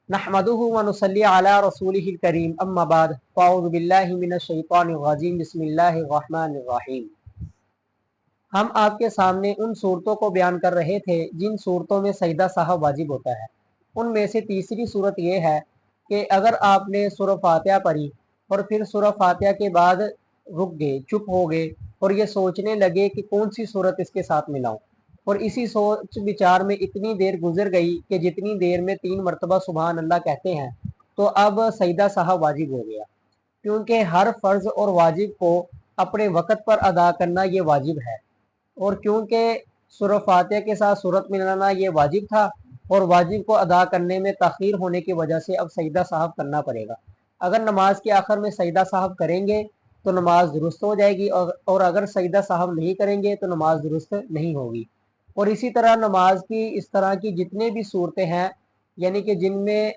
नहमदुहु व नुसल्ली अला रसूलिहिल करीम अम्मा बाद फ़अऊज़ु बिल्लाहि मिनश शैतानिर रजीम बिस्मिल्लाहिर रहमानिर रहीम। हम आपके सामने उन सूरतों को बयान कर रहे थे जिन सूरतों में सजदा साहब वाजिब होता है। उनमें से तीसरी सूरत यह है कि अगर आपने सूरह फातिहा पढ़ी और फिर सूरह फातिहा के बाद रुक गए, चुप हो गए और ये सोचने लगे कि कौन सी सूरत इसके साथ मिलाऊं, और इसी सोच विचार में इतनी देर गुजर गई कि जितनी देर में 3 मरतबा सुबहान अल्लाह कहते हैं तो अब सजदा साहब वाजिब हो गया, क्योंकि हर फर्ज और वाजिब को अपने वक़्त पर अदा करना ये वाजिब है। और क्योंकि सूरह फातिहा के साथ सूरत मिलाना ये वाजिब था और वाजिब को अदा करने में तख़ीर होने की वजह से अब सजदा साहब करना पड़ेगा। अगर नमाज के आखिर में सजदा साहब करेंगे तो नमाज दुरुस्त हो जाएगी, और अगर सजदा साहब नहीं करेंगे तो नमाज दुरुस्त नहीं होगी। और इसी तरह नमाज की इस तरह की जितने भी सूरतें हैं, यानी कि जिनमें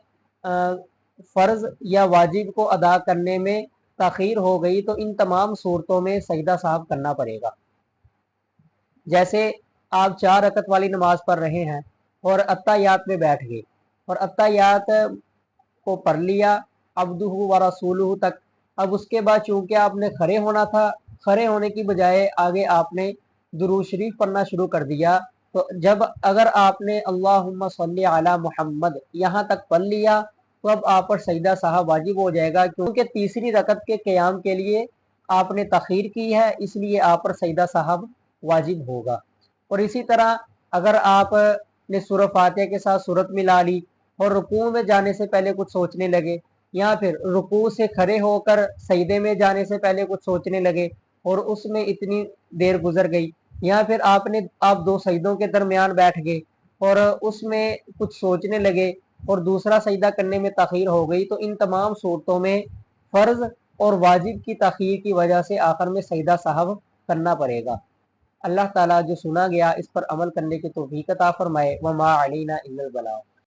फ़र्ज़ या वाजिब को अदा करने में तख़ीर हो गई, तो इन तमाम सूरतों में सजदा साहब करना पड़ेगा। जैसे आप 4 रकत वाली नमाज पढ़ रहे हैं और अत्तायात में बैठ गए और अत्तायात को पढ़ लिया अब्दुहु व रसूलुहु तक। अब उसके बाद चूंकि आपने खड़े होना था, खड़े होने की बजाय आगे आपने दुरूद शरीफ पढ़ना शुरू कर दिया। तो जब अगर आपने अल्लाहुम्मा सल्ली अला मुहम्मद यहाँ तक पढ़ लिया तो अब आप पर सजदा साहब वाजिब हो जाएगा, क्योंकि तीसरी रकत के क़याम के लिए आपने तख़ीर की है, इसलिए आप पर सजदा साहब वाजिब होगा। और इसी तरह अगर आपने सूरह फातिहा के साथ सूरत मिला ली और रुकू में जाने से पहले कुछ सोचने लगे, या फिर रुकू से खड़े होकर सजदे में जाने से पहले कुछ सोचने लगे और उसमें इतनी देर गुजर गई, या फिर आप 2 सजदों के दरमियान बैठ गए और उसमें कुछ सोचने लगे और दूसरा सजदा करने में तख़ीर हो गई, तो इन तमाम सूरतों में फ़र्ज़ और वाजिब की तख़ीर की वजह से आखिर में सजदा साहब करना पड़ेगा। अल्लाह ताला जो सुना गया इस पर अमल करने की तौफीक अता फरमाए। वमा अलैना इल्लल बलाग।